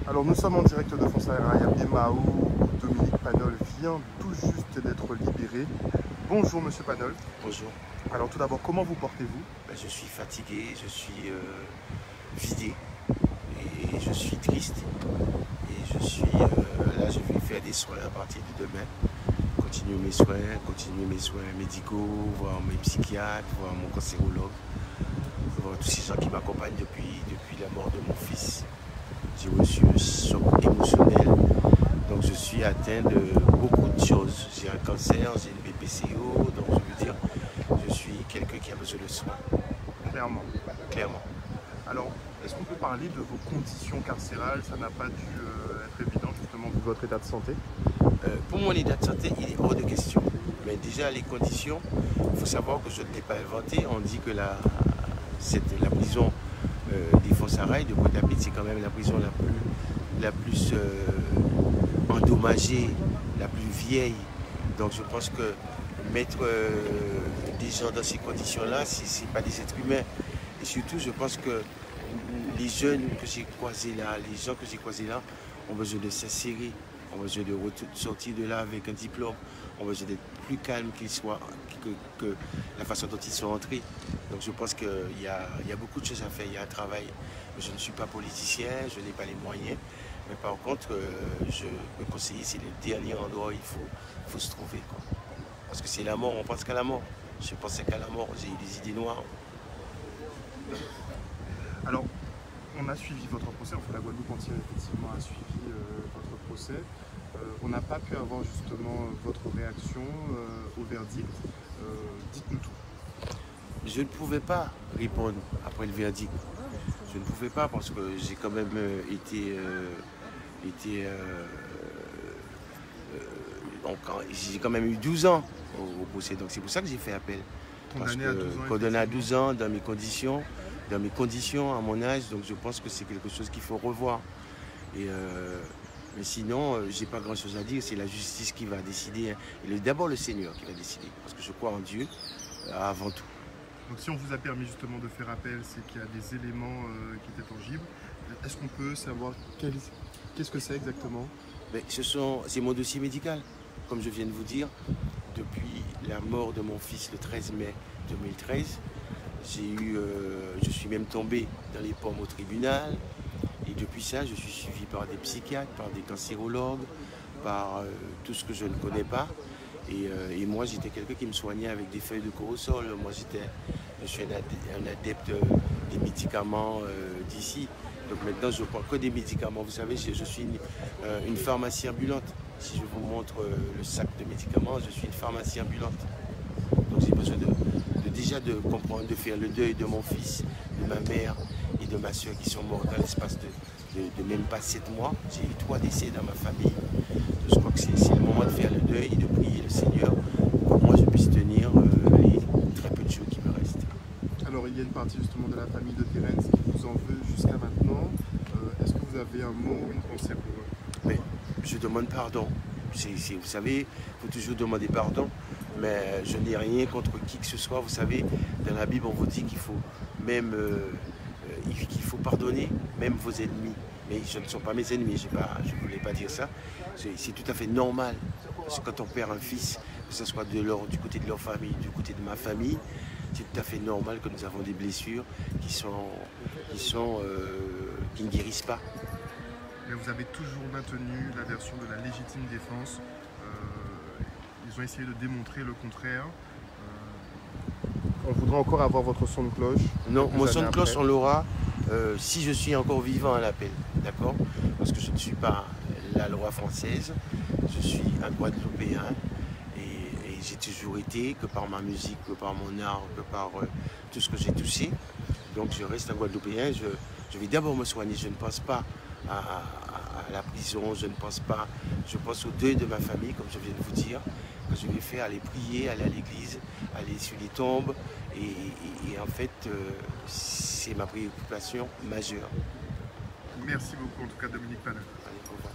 Alors nous sommes en direct de Fonsaïra Yabema où Dominique Panol vient tout juste d'être libéré. Bonjour Monsieur Panol. Bonjour. Alors tout d'abord, comment vous portez-vous? Je suis fatigué, je suis vidé et je suis triste. Et je suis là, je vais faire des soins à partir de demain. Continuer mes soins médicaux, voir mes psychiatres, voir mon cancérologue, voir tous ces gens qui m'accompagnent depuis la mort de mon fils. J'ai reçu un choc émotionnel, donc je suis atteint de beaucoup de choses. J'ai un cancer, j'ai une BPCO, donc je veux dire, je suis quelqu'un qui a besoin de soins. Clairement. Clairement. Alors, est-ce qu'on peut parler de vos conditions carcérales? Ça n'a pas dû être évident justement vu votre état de santé. Pour mon état de santé, il est hors de question. Mais déjà, les conditions, il faut savoir que je ne l'ai pas inventé. On dit que la prison des Fonsaïra de Pointe-à-Pitre, c'est quand même la prison la plus endommagée, la plus vieille. Donc je pense que mettre des gens dans ces conditions-là, ce n'est pas des êtres humains. Et surtout, je pense que les jeunes que j'ai croisés là, les gens que j'ai croisés là, ont besoin de s'insérer, ont besoin de sortir de là avec un diplôme, ont besoin d'être plus calmes qu'ils soient que la façon dont ils sont entrés. Donc je pense qu'il y a beaucoup de choses à faire, il y a un travail. Je ne suis pas politicien, je n'ai pas les moyens, mais par contre, je peux conseiller, c'est le dernier endroit où il faut se trouver, quoi. Parce que c'est la mort, on pense qu'à la mort. Je pensais qu'à la mort, j'ai eu des idées noires. Alors, on a suivi votre procès, enfin la Guadeloupe entière effectivement a suivi votre procès. On n'a pas pu avoir justement votre réaction au verdict. Dites-nous tout. Je ne pouvais pas répondre après le verdict. Je ne pouvais pas parce que j'ai quand même j'ai quand même eu 12 ans au procès. Donc c'est pour ça que j'ai fait appel. Condamné à 12 ans. Condamné à 12 ans dans mes conditions, à mon âge. Donc je pense que c'est quelque chose qu'il faut revoir. Mais sinon, j'ai pas grand chose à dire. C'est la justice qui va décider. Hein. Et d'abord le Seigneur qui va décider. Parce que je crois en Dieu avant tout. Donc si on vous a permis justement de faire appel, c'est qu'il y a des éléments qui étaient tangibles. Est-ce qu'on peut savoir qu'est-ce que c'est exactement? C'est mon dossier médical. Comme je viens de vous dire, depuis la mort de mon fils le 13 mai 2013, je suis même tombé dans les pommes au tribunal. Et depuis ça, je suis suivi par des psychiatres, par des cancérologues, par tout ce que je ne connais pas. Et moi, j'étais quelqu'un qui me soignait avec des feuilles de corosol. Moi, je suis un adepte des médicaments d'ici. Donc maintenant, je ne prends que des médicaments. Vous savez, je suis une pharmacie ambulante. Si je vous montre le sac de médicaments, je suis une pharmacie ambulante. Donc j'ai besoin déjà de comprendre, de faire le deuil de mon fils, de ma mère et de ma soeur qui sont morts dans l'espace de même pas 7 mois. J'ai eu 3 décès dans ma famille. Je crois que c'est le moment de faire le deuil et de prier le Seigneur pour que moi je puisse tenir les très peu de jours qui me restent. Alors il y a une partie justement de la famille de Terence qui vous en veut jusqu'à maintenant. Est-ce que vous avez un mot ou une pensée pour eux? Mais je demande pardon. Vous savez, il faut toujours demander pardon. Mais je n'ai rien contre qui que ce soit. Vous savez, dans la Bible, on vous dit qu'il faut même qu'il faut pardonner même vos ennemis. Mais ce ne sont pas mes ennemis, je ne voulais pas dire ça. C'est tout à fait normal. Parce que quand on perd un fils, que ce soit du côté de leur famille, du côté de ma famille, c'est tout à fait normal que nous avons des blessures qui ne guérissent pas. Mais vous avez toujours maintenu la version de la légitime défense. Ils ont essayé de démontrer le contraire. On voudrait encore avoir votre son de cloche. Non, mon son de cloche, on l'aura si je suis encore vivant à l'appel, d'accord? Parce que je ne suis pas la loi française, je suis un Guadeloupéen et j'ai toujours été, que par ma musique, que par mon art, que par tout ce que j'ai touché. Donc je reste un Guadeloupéen, je vais d'abord me soigner, je ne pense pas à la prison, je pense au deuil de ma famille, comme je viens de vous dire, que je vais faire, aller prier, aller à l'église, aller sur les tombes, et en fait, c'est ma préoccupation majeure. Merci beaucoup en tout cas Dominique Panol. Allez, au revoir.